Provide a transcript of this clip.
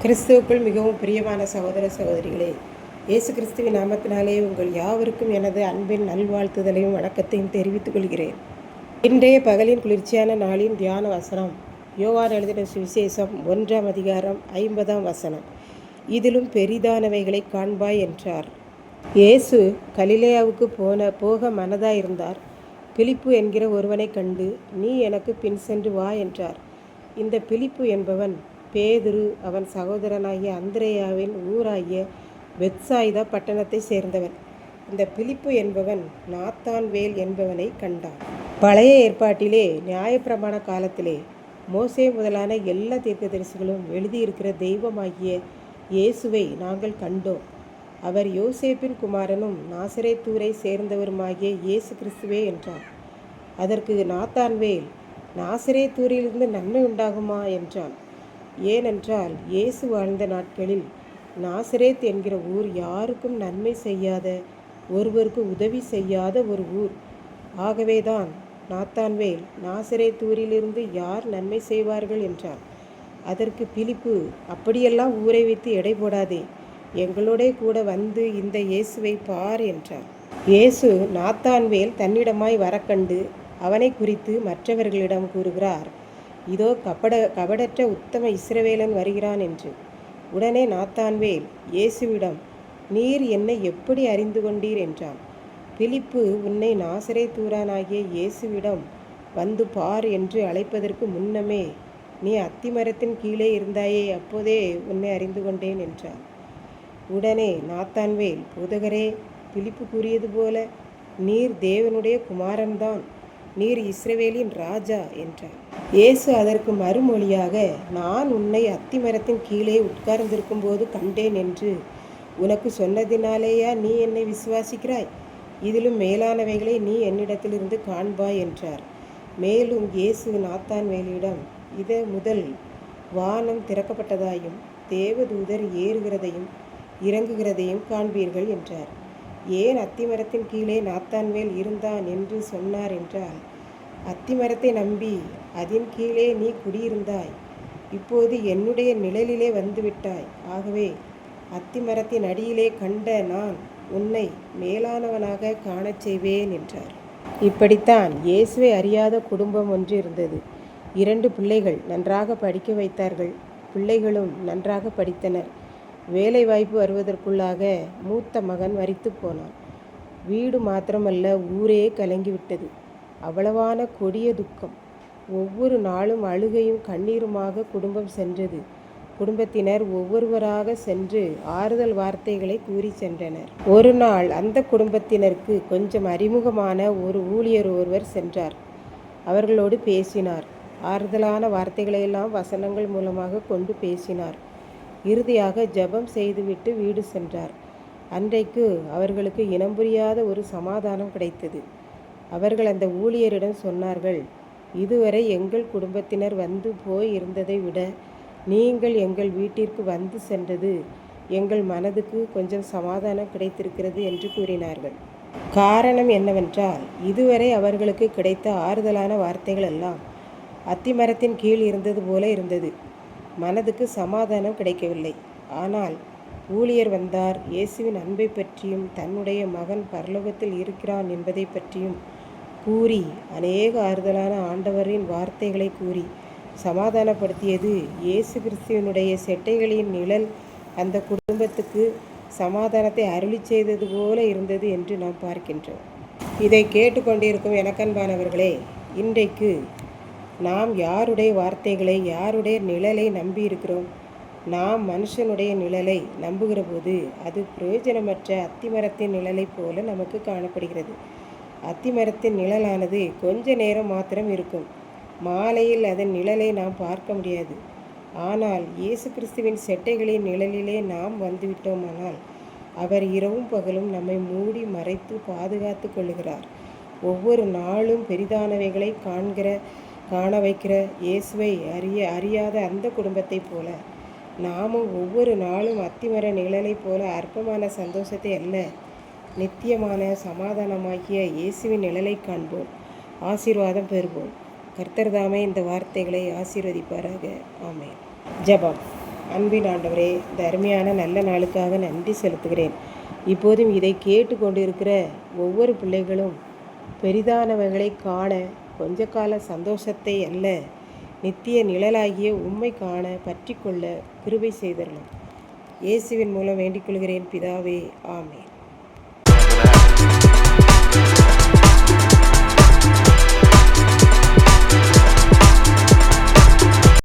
கிறிஸ்துவுக்குள் மிகவும் பிரியமான சகோதர சகோதரிகளே, இயேசு கிறிஸ்துவின் நாமத்தினாலே உங்கள் யாவருக்கும் எனது அன்பின் நல்வாழ்த்துதலையும் வணக்கத்தையும் தெரிவித்துக் கொள்கிறேன். இன்றைய பகலின் குளிர்ச்சியான நாளின் தியான வசனம் யோவான் எழுதின சுவிசேஷம் 1ஆம் அதிகாரம் 50ஆம் வசனம். இதிலும் பெரிதானவைகளை காண்பாய் என்றார். இயேசு கலிலேயாவுக்கு போக மனதாயிருந்தார். பிலிப்பு என்கிற ஒருவனை கண்டு, நீ எனக்கு பின் சென்று வா என்றார். இந்த பிலிப்பு என்பவன் பேதுரு அவன் சகோதரனாகிய அந்திரேயாவின் ஊராகிய பெத்சாயிதா பட்டணத்தை சேர்ந்தவன். இந்த பிலிப்பு என்பவன் நாத்தான்வேல் என்பவனை கண்டான். பழைய ஏற்பாட்டிலே நியாயப்பிரமாண காலத்திலே மோசே முதலான எல்லா தீர்க்கதரிசிகளும் எழுதியிருக்கிற தெய்வமாகிய இயேசுவை நாங்கள் கண்டோம். அவர் யோசேப்பின் குமாரனும் நாசரேத்தூரை சேர்ந்தவருமாகிய இயேசு கிறிஸ்துவே என்றார். அதற்கு நாத்தான்வேல், நாசரேத்தூரிலிருந்து நன்மை உண்டாகுமா என்றான். ஏனென்றால் இயேசு வாழ்ந்த நாட்களில் நாசரேத் என்கிற ஊர் யாருக்கும் நன்மை செய்யாத, ஒருவருக்கு உதவி செய்யாத ஒரு ஊர். ஆகவேதான் நாத்தான்வேல், நாசரேத்தூரிலிருந்து யார் நன்மை செய்வார்கள் என்றார். அதற்கு பிலிப்பு, அப்படியெல்லாம் ஊரை வைத்து எடை போடாதே, எங்களோட கூட வந்து இந்த இயேசுவை பார் என்றார். இயேசு நாத்தான்வேல் தன்னிடமாய் வரக்கண்டு அவனை குறித்து மற்றவர்களிடம் கூறுகிறார், இதோ கபடற்ற உத்தம இஸ்ரவேலன் வருகிறான் என்று. உடனே நாத்தான்வேல் இயேசுவிடம், நீர் என்னை எப்படி அறிந்து கொண்டீர் என்றான். பிலிப்பு, உன்னை நாசரேத்தூரானாகிய இயேசுவிடம் வந்து பார் என்று அழைப்பதற்கு முன்னமே நீ அத்திமரத்தின் கீழே இருந்தாயே, அப்போதே உன்னை அறிந்து கொண்டேன் என்றார். உடனே நாத்தான்வேல், போதகரே, பிலிப்பு கூறியது போல நீர் தேவனுடைய குமாரன்தான், நீர் இஸ்ரவேலின் ராஜா என்றார். இயேசு அதற்கு மறுமொழியாக, நான் உன்னை அத்திமரத்தின் கீழே உட்கார்ந்திருக்கும் போது கண்டேன் என்று உனக்கு சொன்னதினாலேயா நீ என்னை விசுவாசிக்கிறாய்? இதிலும் மேலானவைகளை நீ என்னிடத்திலிருந்து காண்பாய் என்றார். மேலும் இயேசு நாத்தான்வேலிடம், இதை முதல் வானம் திறக்கப்பட்டதாயும் தேவதூதர் ஏறுகிறதையும் இறங்குகிறதையும் காண்பீர்கள் என்றார். ஏன் அத்திமரத்தின் கீழே நாத்தான்வேல் இருந்தான் என்று சொன்னார் என்றால், அத்திமரத்தை நம்பி அதன் கீழே நீ குடியிருந்தாய், இப்போது என்னுடைய நிழலிலே வந்துவிட்டாய். ஆகவே அத்திமரத்தின் அடியிலே கண்ட நான் உன்னை மேலானவனாக காணச் செய்வேன் என்றார். இப்படித்தான் இயேசுவை அறியாத குடும்பம் ஒன்று இருந்தது. 2 பிள்ளைகள் நன்றாக படிக்க வைத்தார்கள். பிள்ளைகளும் நன்றாக படித்தனர். வேலை வாய்ப்பு வருவதற்குள்ளாக மூத்த மகன் மரித்து போனான். வீடு மாத்திரமல்ல, ஊரே கலங்கிவிட்டது. அவ்வளவான கொடிய துக்கம். ஒவ்வொரு நாளும் அழுகையும் கண்ணீருமாக குடும்பம் சென்றது. குடும்பத்தினர் ஒவ்வொருவராக சென்று ஆறுதல் வார்த்தைகளை கூறி சென்றனர். ஒரு நாள் அந்த குடும்பத்தினருக்கு கொஞ்சம் அறிமுகமான ஒரு ஊழியர் ஒருவர் சென்றார். அவர்களோடு பேசினார். ஆறுதலான வார்த்தைகளையெல்லாம் வசனங்கள் மூலமாக கொண்டு பேசினார். இறுதியாக ஜெபம் செய்துவிட்டு வீடு சென்றார். அன்றைக்கு அவர்களுக்கு இனம் புரியாத ஒரு சமாதானம் கிடைத்தது. அவர்கள் அந்த ஊழியரிடம் சொன்னார்கள், இதுவரை எங்கள் குடும்பத்தினர் வந்து போய் இருந்ததை விட நீங்கள் எங்கள் வீட்டிற்கு வந்து சென்றது எங்கள் மனதுக்கு கொஞ்சம் சமாதானம் கிடைத்திருக்கிறது என்று கூறினார்கள். காரணம் என்னவென்றால், இதுவரை அவர்களுக்கு கிடைத்த ஆறுதலான வார்த்தைகள் எல்லாம் அத்திமரத்தின் கீழ் இருந்தது போல இருந்தது. மனதுக்கு சமாதானம் கிடைக்கவில்லை. ஆனால் ஊழியர் வந்தார். இயேசுவின் அன்பை பற்றியும் தன்னுடைய மகன் பரலோகத்தில் இருக்கிறான் என்பதை பற்றியும் கூறி அநேக ஆறுதலான ஆண்டவரின் வார்த்தைகளை கூறி சமாதானப்படுத்தியது. இயேசு கிறிஸ்துவனுடைய செட்டைகளின் நிழல் அந்த குடும்பத்துக்கு சமாதானத்தை அருளி செய்தது போல இருந்தது என்று நாம் பார்க்கின்றோம். இதை கேட்டுக்கொண்டிருக்கும் எனக்கன்பானவர்களே, இன்றைக்கு நாம் யாருடைய வார்த்தைகளை, யாருடைய நிழலை நம்பி இருக்கிறோம்? நாம் மனுஷனுடைய நிழலை நம்புகிற போது அது பிரயோஜனமற்ற அத்திமரத்தின் நிழலை போல நமக்கு காணப்படுகிறது. அத்திமரத்தின் நிழலானது கொஞ்ச நேரம் மாத்திரம் இருக்கும். மாலையில் அதன் நிழலை நாம் பார்க்க முடியாது. ஆனால் இயேசு கிறிஸ்துவின் செட்டைகளின் நிழலிலே நாம் வந்துவிட்டோமானால் அவர் இரவும் பகலும் நம்மை மூடி மறைத்து பாதுகாத்து கொள்ளுகிறார். ஒவ்வொரு நாளும் பெரிதானவைகளை காண வைக்கிற இயேசுவை அறியாத அந்த குடும்பத்தை போல நாமும் ஒவ்வொரு நாளும் அத்திமர நிழலை போல அற்பமான சந்தோஷத்தை அல்ல, நித்தியமான சமாதானமாகிய இயேசுவின் நிழலை காண்போம், ஆசீர்வாதம் பெறுவோம். கர்த்தர் தாமே இந்த வார்த்தைகளை ஆசீர்வதிப்பாராக. ஆமென். ஜெபம். அன்பின் ஆண்டவரே, இந்த அருமையான நல்ல நாளுக்காக நன்றி செலுத்துகிறேன். இப்போதும் இதை கேட்டு கொண்டிருக்கிற ஒவ்வொரு பிள்ளைகளும் பெரிதானவைகளை காண கொஞ்ச கால சந்தோஷத்தை அல்ல, நித்திய நிழலாகிய உம்மை காண பற்றி கொள்ள கிருபை செய்தரலும். இயேசுவின் மூலம் வேண்டிக் கொள்கிறேன் பிதாவே, ஆமென்.